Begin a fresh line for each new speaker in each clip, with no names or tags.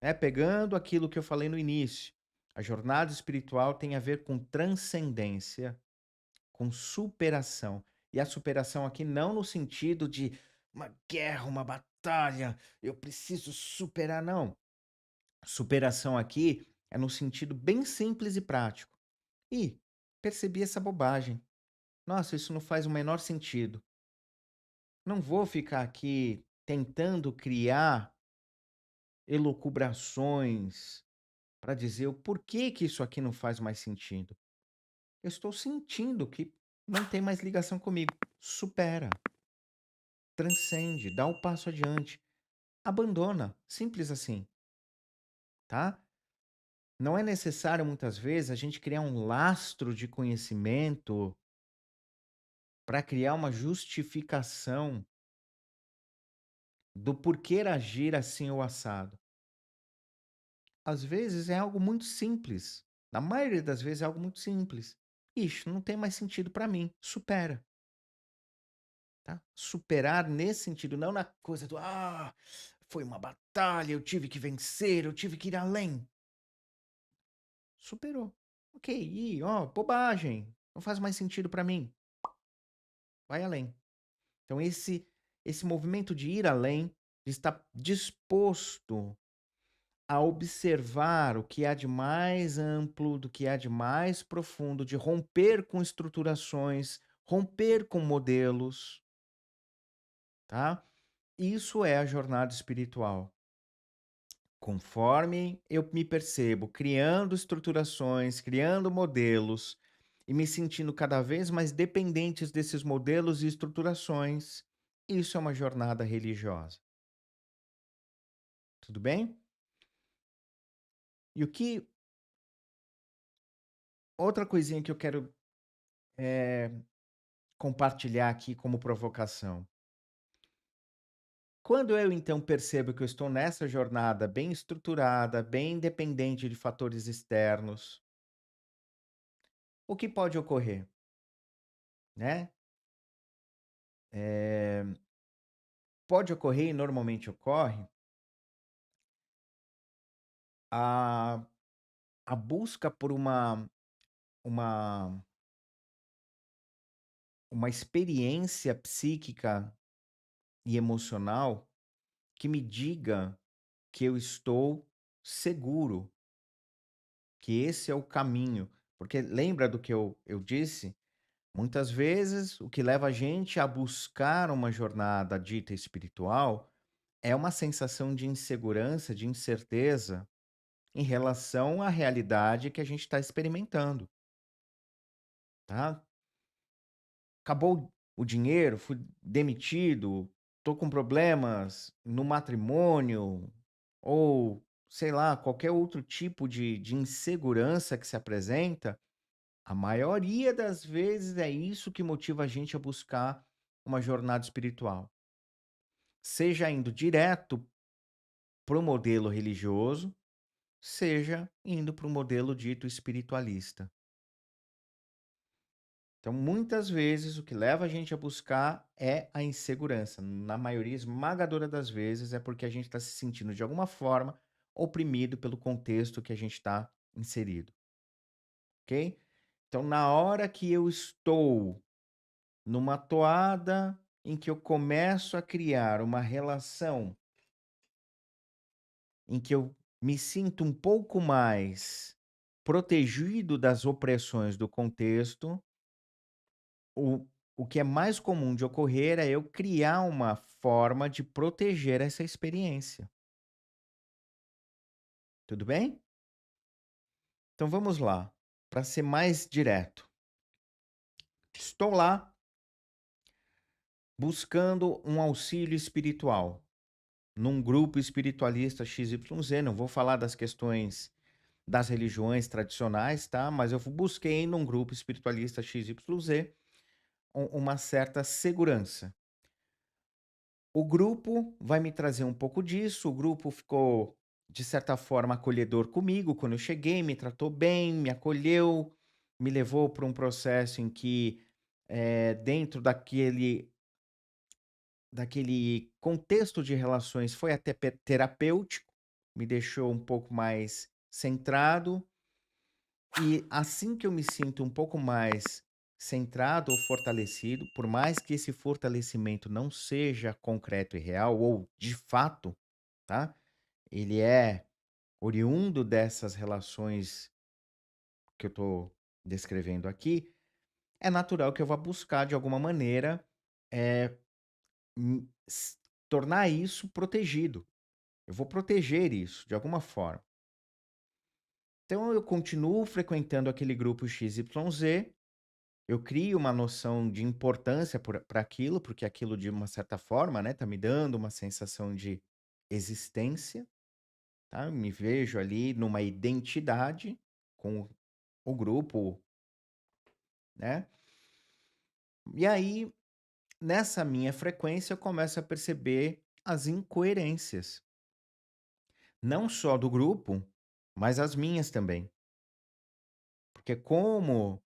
né, pegando aquilo que eu falei no início, a jornada espiritual tem a ver com transcendência, com superação. E a superação aqui não no sentido de uma guerra, uma batalha, eu preciso superar, não. Superação aqui é no sentido bem simples e prático. Ih, percebi essa bobagem. Nossa, isso não faz o menor sentido. Não vou ficar aqui tentando criar elucubrações para dizer o porquê que isso aqui não faz mais sentido. Eu estou sentindo que não tem mais ligação comigo. Supera, transcende, dá o passo adiante, abandona, simples assim, tá? Não é necessário muitas vezes a gente criar um lastro de conhecimento para criar uma justificação do porquê agir assim ou assado. Às vezes é algo muito simples. Na maioria das vezes é algo muito simples. Ixi, não tem mais sentido para mim. Supera, tá? Superar nesse sentido, não na coisa do foi uma batalha, eu tive que vencer, eu tive que ir além. Superou. Ok, bobagem. Não faz mais sentido para mim. Vai além. Então esse movimento de ir além, de estar disposto a observar o que há de mais amplo, do que há de mais profundo, de romper com estruturações, romper com modelos, tá? Isso é a jornada espiritual. Conforme eu me percebo criando estruturações, criando modelos e me sentindo cada vez mais dependentes desses modelos e estruturações, isso é uma jornada religiosa. Tudo bem? E o que outra coisinha que eu quero compartilhar aqui como provocação. Quando eu então percebo que eu estou nessa jornada bem estruturada, bem independente de fatores externos, o que pode ocorrer, né? Eh, Pode ocorrer e normalmente ocorre a, a busca por uma, uma experiência psíquica e emocional que me diga que eu estou seguro, que esse é o caminho. Porque lembra do que eu disse? Muitas vezes, o que leva a gente a buscar uma jornada dita espiritual é uma sensação de insegurança, de incerteza em relação à realidade que a gente está experimentando, tá? Acabou o dinheiro, fui demitido, tô com problemas no matrimônio, ou sei lá, qualquer outro tipo de insegurança que se apresenta. A maioria das vezes é isso que motiva a gente a buscar uma jornada espiritual. Seja indo direto para o modelo religioso, seja indo para o modelo dito espiritualista. Então, muitas vezes, o que leva a gente a buscar é a insegurança. Na maioria esmagadora das vezes, é porque a gente está se sentindo, de alguma forma, oprimido pelo contexto que a gente está inserido. Ok? Então, na hora que eu estou numa toada em que eu começo a criar uma relação em que eu me sinto um pouco mais protegido das opressões do contexto, o, o que é mais comum de ocorrer é eu criar uma forma de proteger essa experiência. Tudo bem? Então vamos lá, para ser mais direto. Estou lá buscando um auxílio espiritual num grupo espiritualista XYZ. Não vou falar das questões das religiões tradicionais, tá? Mas eu busquei num grupo espiritualista XYZ uma certa segurança. O grupo vai me trazer um pouco disso, o grupo ficou, de certa forma, acolhedor comigo quando eu cheguei, me tratou bem, me acolheu, me levou para um processo em que, dentro daquele contexto de relações, foi até terapêutico, me deixou um pouco mais centrado, e assim que eu me sinto um pouco mais centrado ou fortalecido, por mais que esse fortalecimento não seja concreto e real ou de fato, tá, ele é oriundo dessas relações que eu estou descrevendo aqui, é natural que eu vá buscar de alguma maneira, eh, s tornar isso protegido. Eu vou proteger isso de alguma forma. Então eu continuo frequentando aquele grupo XYZ, eu crio uma noção de importância para aquilo, porque aquilo de uma certa forma, né, tá me dando uma sensação de existência, tá? Eu me vejo ali numa identidade com o grupo, né? E aí, nessa minha frequência, eu começo a perceber as incoerências, não só do grupo, mas as minhas também. Porque como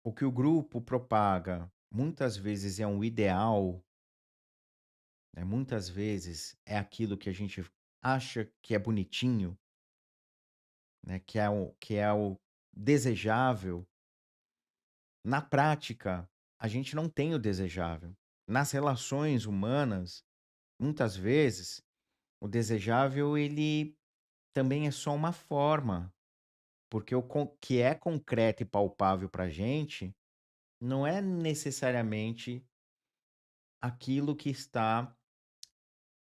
o que o grupo propaga muitas vezes é um ideal, né, muitas vezes é aquilo que a gente acha que é bonitinho, né, que é o desejável. Na prática, a gente não tem o desejável. Nas relações humanas, muitas vezes, o desejável ele também é só uma forma, porque o que é concreto e palpável para a gente não é necessariamente aquilo que está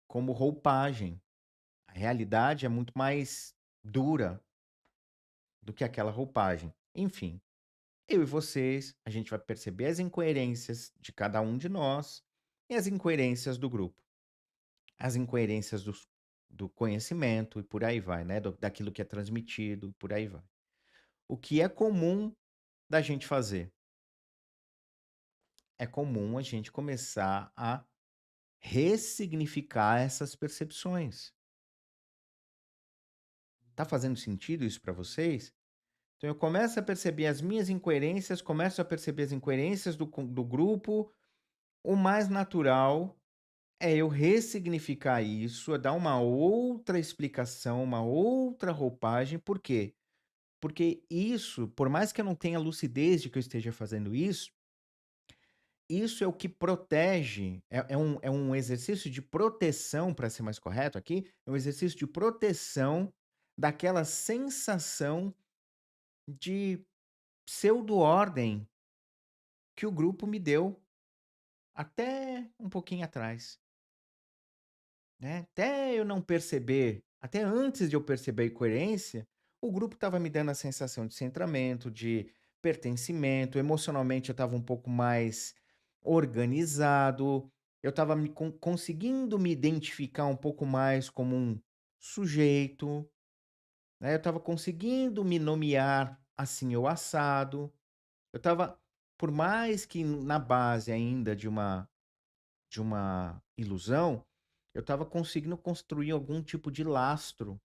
como roupagem. A realidade é muito mais dura do que aquela roupagem. Enfim, eu e vocês, a gente vai perceber as incoerências de cada um de nós e as incoerências do grupo, as incoerências do conhecimento e por aí vai, né? Daquilo que é transmitido, por aí vai. O que é comum da gente fazer? É comum a gente começar a ressignificar essas percepções. Tá fazendo sentido isso para vocês? Então eu começo a perceber as minhas incoerências, começo a perceber as incoerências do grupo. O mais natural é eu ressignificar isso, é dar uma outra explicação, uma outra roupagem. Por quê? Porque isso, por mais que eu não tenha lucidez de que eu esteja fazendo isso, isso é o que protege, é um exercício de proteção, para ser mais correto aqui, é um exercício de proteção daquela sensação de pseudo-ordem que o grupo me deu até um pouquinho atrás, né. Até eu não perceber, até antes de eu perceber a incoerência, o grupo estava me dando a sensação de centramento, de pertencimento, emocionalmente eu estava um pouco mais organizado, eu estava conseguindo me identificar um pouco mais como um sujeito, né, eu estava conseguindo me nomear assim ou assado. Eu estava, por mais que na base ainda de uma ilusão, eu estava conseguindo construir algum tipo de lastro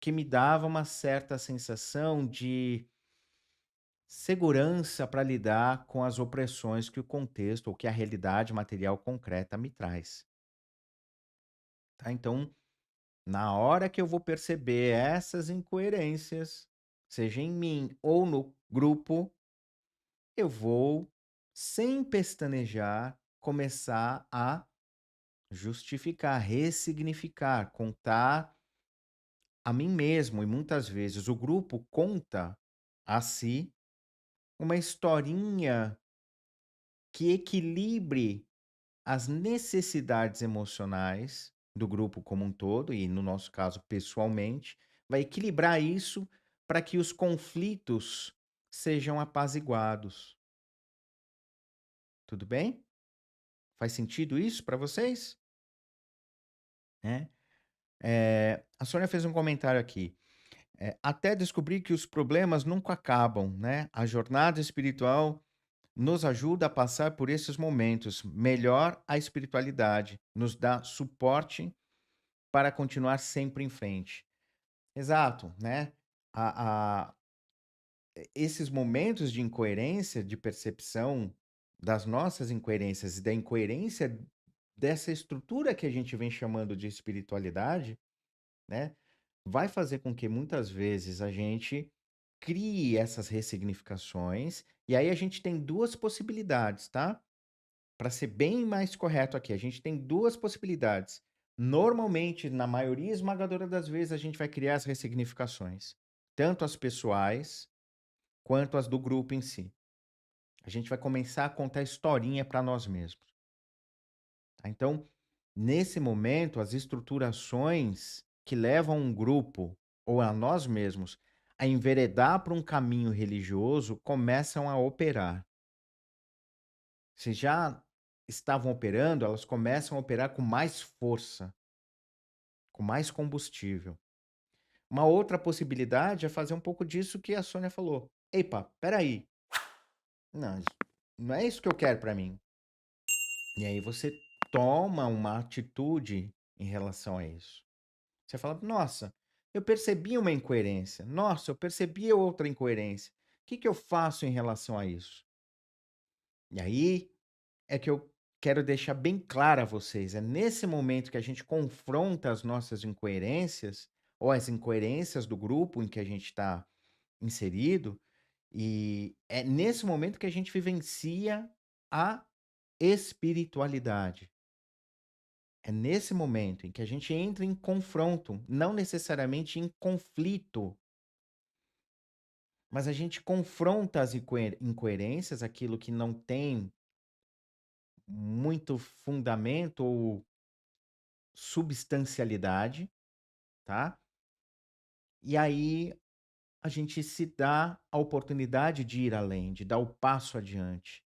que me dava uma certa sensação de segurança para lidar com as opressões que o contexto ou que a realidade material concreta me traz, tá. Então, na hora que eu vou perceber essas incoerências, seja em mim ou no grupo, eu vou, sem pestanejar, começar a justificar, ressignificar, contar a mim mesmo, e muitas vezes o grupo conta a si uma historinha que equilibre as necessidades emocionais do grupo como um todo, e no nosso caso, pessoalmente, vai equilibrar isso para que os conflitos sejam apaziguados. Tudo bem? Faz sentido isso para vocês? Né? A Sônia fez um comentário aqui. Até descobrir que os problemas nunca acabam, né? A jornada espiritual nos ajuda a passar por esses momentos. Melhor a espiritualidade, nos dá suporte para continuar sempre em frente. Exato, né? A, a- Esses momentos de incoerência, de percepção das nossas incoerências e da incoerência dessa estrutura que a gente vem chamando de espiritualidade, né, vai fazer com que muitas vezes a gente crie essas ressignificações, e aí a gente tem 2 possibilidades, tá? Para ser bem mais correto aqui, a gente tem 2 possibilidades. Normalmente, na maioria esmagadora das vezes, a gente vai criar as ressignificações, tanto as pessoais quanto as do grupo em si. A gente vai começar a contar historinha para nós mesmos, tá? Então, nesse momento, as estruturações que levam um grupo ou a nós mesmos a enveredar para um caminho religioso começam a operar. Se já estavam operando, elas começam a operar com mais força, com mais combustível. Uma outra possibilidade é fazer um pouco disso que a Sônia falou. Epa, peraí. Não, não é isso que eu quero para mim. E aí você toma uma atitude em relação a isso. Você fala, nossa, eu percebi uma incoerência. Nossa, eu percebi outra incoerência. O que que eu faço em relação a isso? E aí é que eu quero deixar bem claro a vocês, é nesse momento que a gente confronta as nossas incoerências, ou as incoerências do grupo em que a gente está inserido, e é nesse momento que a gente vivencia a espiritualidade. É nesse momento em que a gente entra em confronto, não necessariamente em conflito, mas a gente confronta as incoerências, aquilo que não tem muito fundamento ou substancialidade, tá? E aí a gente se dá a oportunidade de ir além, de dar o passo adiante,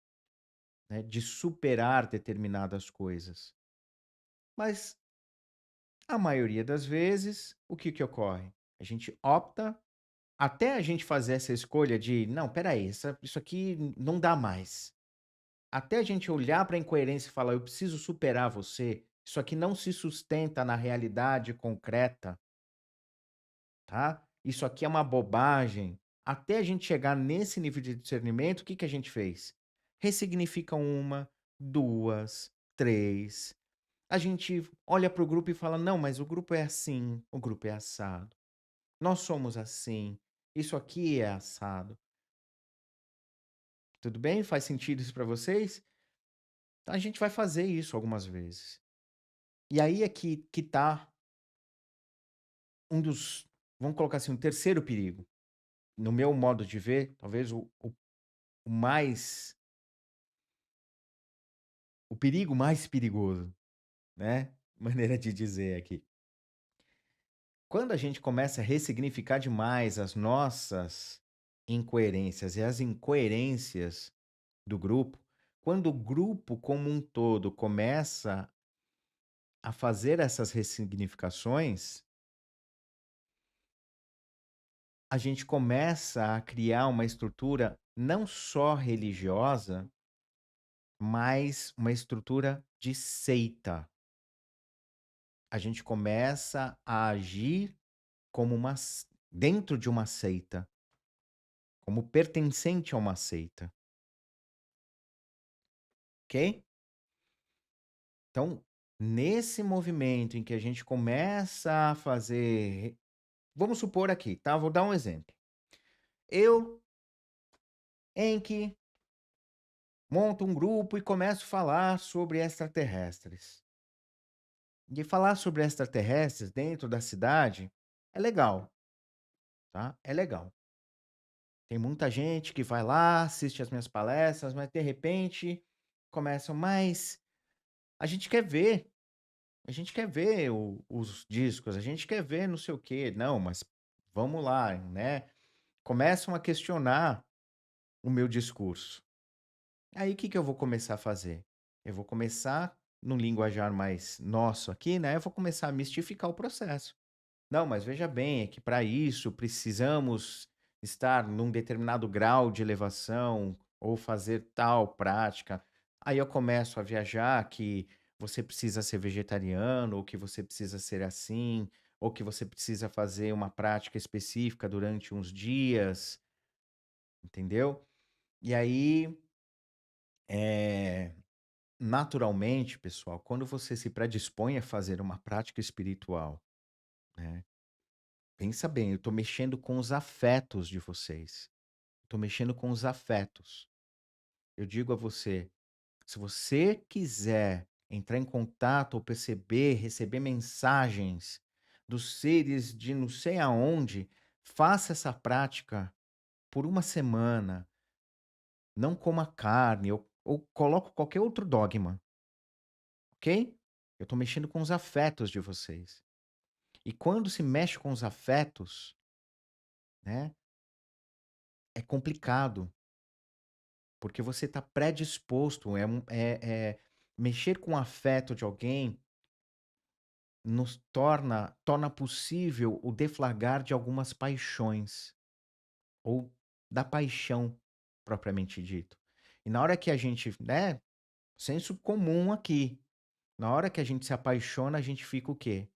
né? De superar determinadas coisas. Mas a maioria das vezes, o que que ocorre? A gente opta, até a gente fazer essa escolha de, não, peraí, isso aqui não dá mais. Até a gente olhar para a incoerência e falar, eu preciso superar você, isso aqui não se sustenta na realidade concreta, tá? Isso aqui é uma bobagem. Até a gente chegar nesse nível de discernimento, o que que a gente fez? Ressignifica uma, duas, três. A gente olha para o grupo e fala: não, mas o grupo é assim, o grupo é assado. Nós somos assim, isso aqui é assado. Tudo bem? Faz sentido isso para vocês? A gente vai fazer isso algumas vezes. E aí é que tá um dos, vamos colocar assim, um terceiro perigo. No meu modo de ver, talvez o mais o perigo mais perigoso, né, maneira de dizer aqui. Quando a gente começa a ressignificar demais as nossas incoerências e as incoerências do grupo, quando o grupo como um todo começa a fazer essas ressignificações, a gente começa a criar uma estrutura não só religiosa, mas uma estrutura de seita. A gente começa a agir como dentro de uma seita, como pertencente a uma seita, ok? Então, nesse movimento em que a gente começa a fazer, vamos supor aqui, tá? Vou dar um exemplo. Eu, Enki, monto um grupo e começo a falar sobre extraterrestres. E falar sobre extraterrestres dentro da cidade é legal, tá? É legal. Tem muita gente que vai lá, assiste as minhas palestras, mas de repente começam, mas a gente quer ver, a gente quer ver os discos, a gente quer ver não sei o quê. Não, mas vamos lá, né? Começam a questionar o meu discurso. Aí o que que eu vou começar a fazer? Eu vou começar, num linguajar mais nosso aqui, né? Eu vou começar a mistificar o processo. Não, mas veja bem, é que para isso precisamos estar num determinado grau de elevação ou fazer tal prática. Aí eu começo a viajar que você precisa ser vegetariano, ou que você precisa ser assim, ou que você precisa fazer uma prática específica durante uns dias, entendeu? E aí, naturalmente, pessoal, quando você se predispõe a fazer uma prática espiritual, né. Pensa bem, eu estou mexendo com os afetos de vocês. Estou mexendo com os afetos. Eu digo a você, se você quiser entrar em contato ou perceber, receber mensagens dos seres de não sei aonde, faça essa prática por uma semana. Não coma carne ou coloco qualquer outro dogma, ok? Eu estou mexendo com os afetos de vocês. E quando se mexe com os afetos, né, é complicado, porque você está predisposto, mexer com o afeto de alguém nos torna possível o deflagrar de algumas paixões, ou da paixão propriamente dito. E na hora que a gente, né, senso comum aqui, na hora que a gente se apaixona, a gente fica o quê?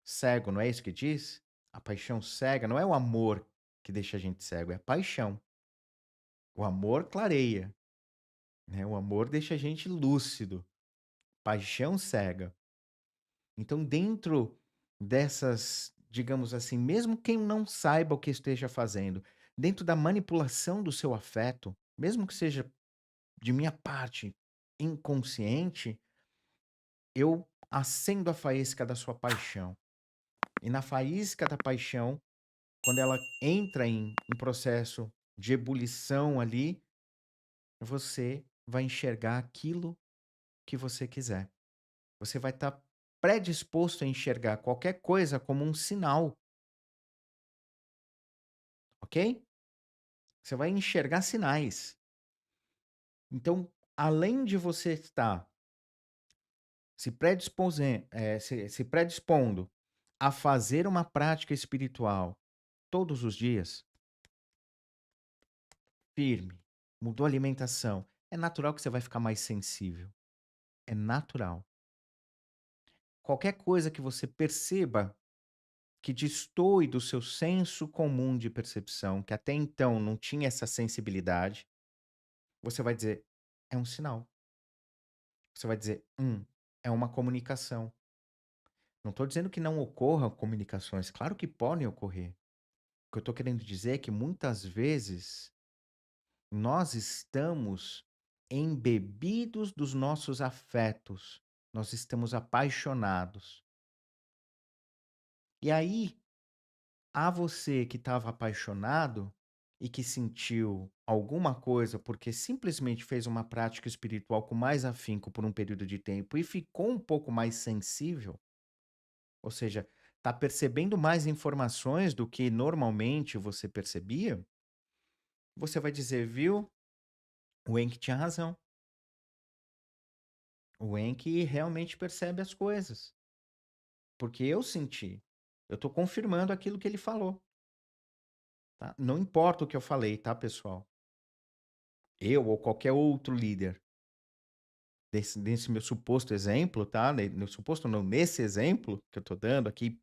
Cego, não é isso que diz? A paixão cega, não é o amor que deixa a gente cego, é a paixão. O amor clareia, né? O amor deixa a gente lúcido. Paixão cega. Então, dentro dessas, digamos assim, mesmo quem não saiba o que esteja fazendo, dentro da manipulação do seu afeto, mesmo que seja de minha parte inconsciente, eu acendo a faísca da sua paixão. E na faísca da paixão, quando ela entra em processo de ebulição ali, você vai enxergar aquilo que você quiser. Você vai estar predisposto a enxergar qualquer coisa como um sinal, ok? Você vai enxergar sinais. Então, além de você estar se predispondo a fazer uma prática espiritual todos os dias, firme, mudou a alimentação, é natural que você vai ficar mais sensível. É natural. Qualquer coisa que você perceba que destoe do seu senso comum de percepção, que até então não tinha essa sensibilidade, você vai dizer: "É um sinal". Você vai dizer: é uma comunicação". Não estou dizendo que não ocorram comunicações, claro que podem ocorrer. O que eu estou querendo dizer é que muitas vezes nós estamos embebidos dos nossos afetos, nós estamos apaixonados. E aí, a você que estava apaixonado e que sentiu alguma coisa porque simplesmente fez uma prática espiritual com mais afinco por um período de tempo e ficou um pouco mais sensível, ou seja, está percebendo mais informações do que normalmente você percebia, você vai dizer, viu? O Enki tinha razão. O Enki realmente percebe as coisas. Porque eu senti. Eu estou confirmando aquilo que ele falou. Tá? Não importa o que eu falei, tá, pessoal? Eu ou qualquer outro líder desse meu suposto exemplo, tá? No suposto não, nesse exemplo que eu estou dando aqui,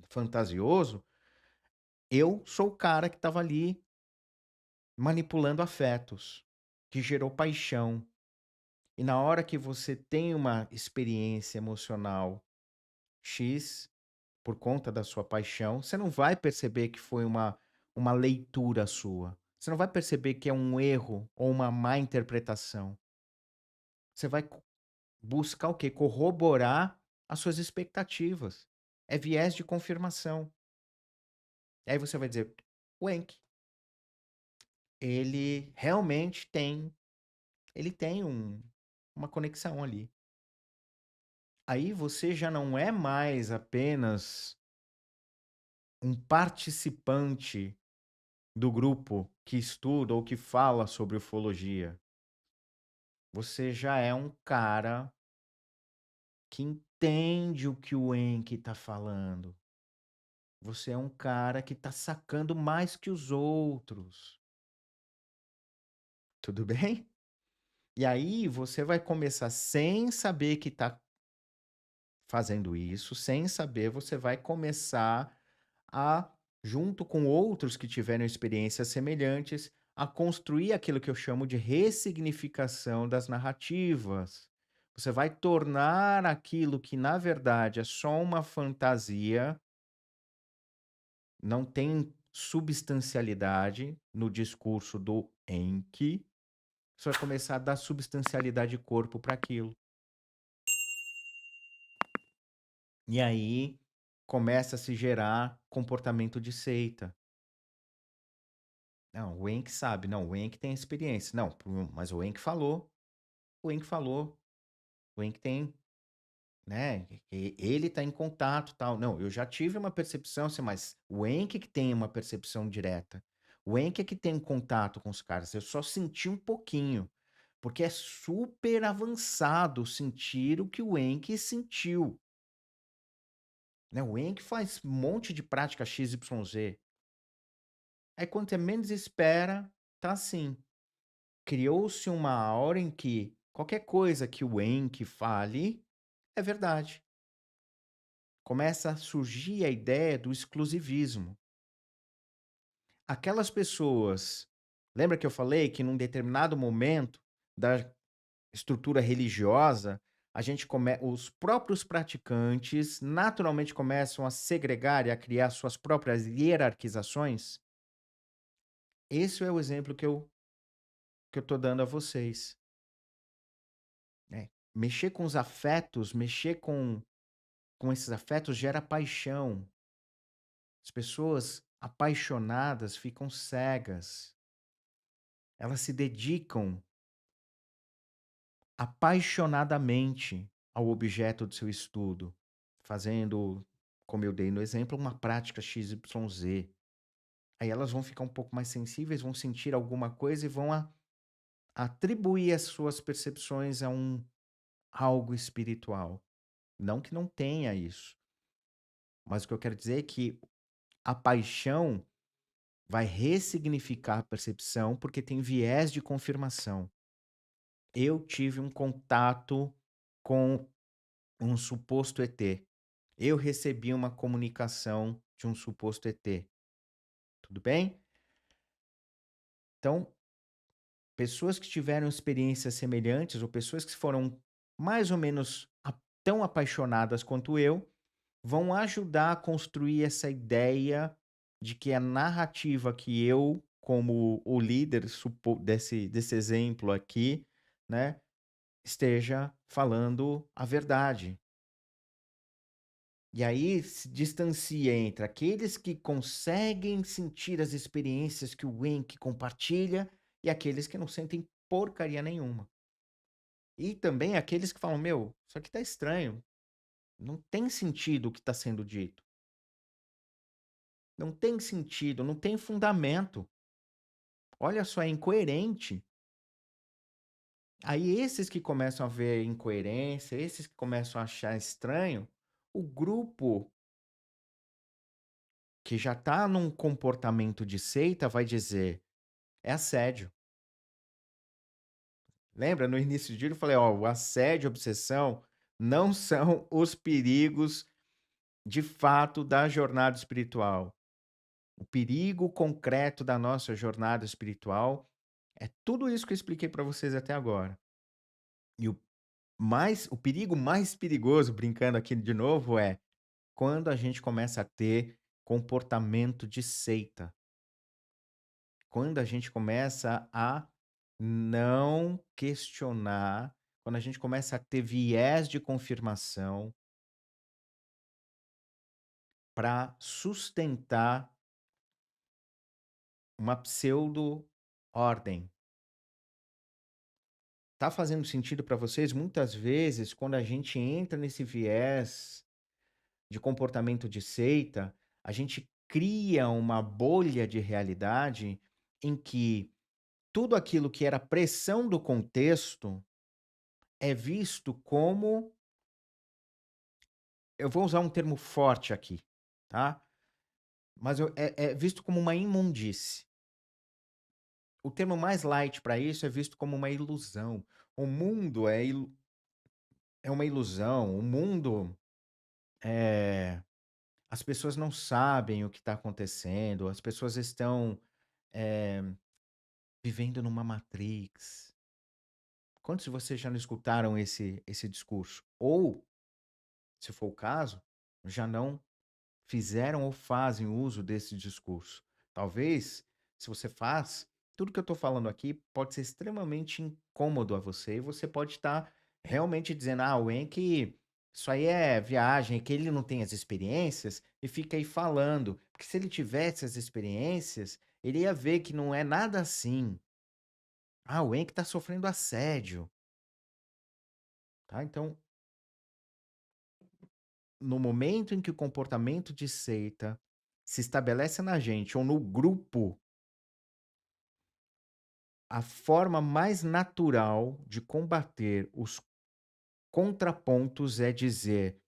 fantasioso, eu sou o cara que estava ali manipulando afetos, que gerou paixão. E na hora que você tem uma experiência emocional X, por conta da sua paixão, você não vai perceber que foi uma leitura sua. Você não vai perceber que é um erro ou uma má interpretação. Você vai buscar o quê? Corroborar as suas expectativas. É viés de confirmação. E aí você vai dizer, o Enki, ele realmente tem uma conexão ali. Aí você já não é mais apenas um participante do grupo que estuda ou que fala sobre ufologia. Você já é um cara que entende o que o Enki está falando. Você é um cara que está sacando mais que os outros. Tudo bem? E aí você vai começar sem saber que está fazendo isso, sem saber, você vai começar a, junto com outros que tiveram experiências semelhantes, a construir aquilo que eu chamo de ressignificação das narrativas. Você vai tornar aquilo que, na verdade, é só uma fantasia não tem substancialidade no discurso do Enki, você vai começar a dar substancialidade e corpo para aquilo. E aí começa a se gerar comportamento de seita. Não, o Enki sabe, não, o Enki tem experiência. Não, mas o Enki falou, o Enki tem, né? Ele está em contato, tal. Não, eu já tive uma percepção, assim, mas o Enki que tem uma percepção direta. O Enki é que tem um contato com os caras. Eu só senti um pouquinho, porque é super avançado sentir o que o Enki sentiu. Né? O Enki faz um monte de prática XYZ. Aí quando você menos espera, tá assim. Criou-se uma hora em que qualquer coisa que o Enki fale é verdade. Começa a surgir a ideia do exclusivismo. Aquelas pessoas, lembra que eu falei que num determinado momento da estrutura religiosa, os próprios praticantes naturalmente começam a segregar e a criar suas próprias hierarquizações? Esse é o exemplo que eu estou dando a vocês. Né? Mexer com os afetos, mexer com esses afetos gera paixão. As pessoas apaixonadas ficam cegas. Elas se dedicam apaixonadamente ao objeto do seu estudo, fazendo, como eu dei no exemplo, uma prática XYZ. Aí elas vão ficar um pouco mais sensíveis, vão sentir alguma coisa e vão atribuir as suas percepções a algo espiritual. Não que não tenha isso, mas o que eu quero dizer é que a paixão vai ressignificar a percepção porque tem viés de confirmação. Eu tive um contato com um suposto ET. Eu recebi uma comunicação de um suposto ET. Tudo bem? Então, pessoas que tiveram experiências semelhantes ou pessoas que foram mais ou menos tão apaixonadas quanto eu vão ajudar a construir essa ideia de que a narrativa que eu, como o líder desse exemplo aqui, né, esteja falando a verdade. E aí se distancia entre aqueles que conseguem sentir as experiências que o Enki compartilha e aqueles que não sentem porcaria nenhuma. E também aqueles que falam, meu, isso aqui tá estranho. Não tem sentido o que está sendo dito. Não tem sentido, não tem fundamento. Olha só, é incoerente. Aí esses que começam a ver incoerência, esses que começam a achar estranho, o grupo que já está num comportamento de seita vai dizer: é assédio. Lembra? No início do dia eu falei: ó, o assédio e a obsessão não são os perigos de fato da jornada espiritual. O perigo concreto da nossa jornada espiritual é tudo isso que eu expliquei para vocês até agora. E o perigo mais perigoso, brincando aqui de novo, é quando a gente começa a ter comportamento de seita. Quando a gente começa a não questionar, quando a gente começa a ter viés de confirmação para sustentar uma pseudo-ordem. Tá fazendo sentido para vocês? Muitas vezes, quando a gente entra nesse viés de comportamento de seita, a gente cria uma bolha de realidade em que tudo aquilo que era pressão do contexto é visto como, eu vou usar um termo forte aqui, tá? Mas é visto como uma imundície. O termo mais light para isso é visto como uma ilusão. O mundo é uma ilusão. O mundo é. As pessoas não sabem o que está acontecendo. As pessoas estão eh, vivendo numa matrix. Quantos de vocês já não escutaram esse discurso? Ou, se for o caso, já não fizeram ou fazem uso desse discurso. Talvez, se você faz, tudo que eu estou falando aqui pode ser extremamente incômodo a você e você pode estar realmente dizendo: ah, o Enki, isso aí é viagem, que ele não tem as experiências e fica aí falando. Porque se ele tivesse as experiências, ele ia ver que não é nada assim. Ah, o Enki está sofrendo assédio. Tá? Então, no momento em que o comportamento de seita se estabelece na gente ou no grupo, a forma mais natural de combater os contrapontos é dizer: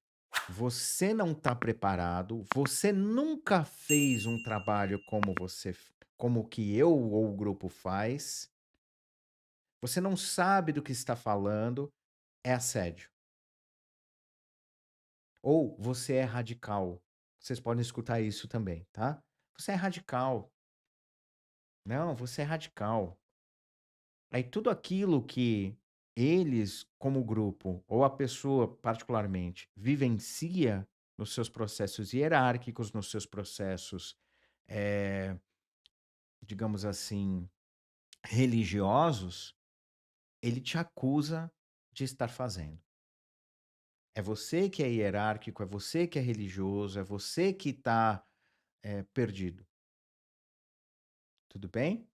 você não está preparado, você nunca fez um trabalho como o que eu ou o grupo faz, você não sabe do que está falando, é assédio. Ou você é radical. Vocês podem escutar isso também, tá? Você é radical. Não, você é radical. Aí tudo aquilo que eles, como grupo, ou a pessoa particularmente, vivencia nos seus processos hierárquicos, nos seus processos, eh, digamos assim, religiosos, ele te acusa de estar fazendo. É você que é hierárquico, é você que é religioso, é você que está perdido. Tudo bem?